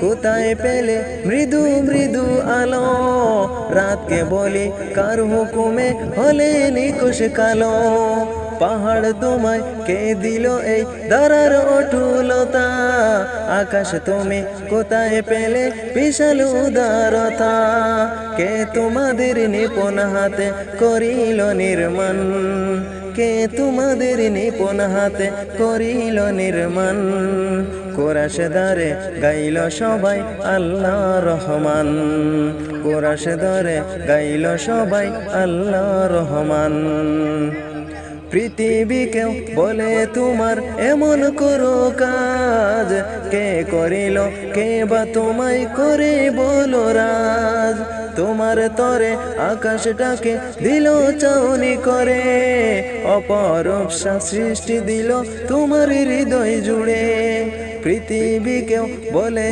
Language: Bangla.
কোথায় পেলে মৃদু মৃদু আলো, রাতকে বলি কার হুকুমে হলে নিকুশ কালো। পাহাড় তোমায় কে দিল এই দাঁড়ার অটুলতা, আকাশ তুমি কোথায় পেলে বিশাল উদারতা। কে তোমাদের নিপুণ হাতে করিল নির্মাণ, কে তোমাদের নিপুণ হাতে করিল নির্মাণ। কোরআশ দ্বারে গাইল সবাই আল্লাহ রহমান, কোরআশ দ্বারে গাইল সবাই আল্লাহ রহমান। পৃথিবীকেও বলে তোমার এমন করো কাজ, কে করিল কে বা তোমায় করে বলো রাজ। তোমার তরে আকাশটাকে দিল চাউনি করে, অপরূপ সৃষ্টি দিল তোমার হৃদয় জুড়ে। পৃথিবীকেও বলে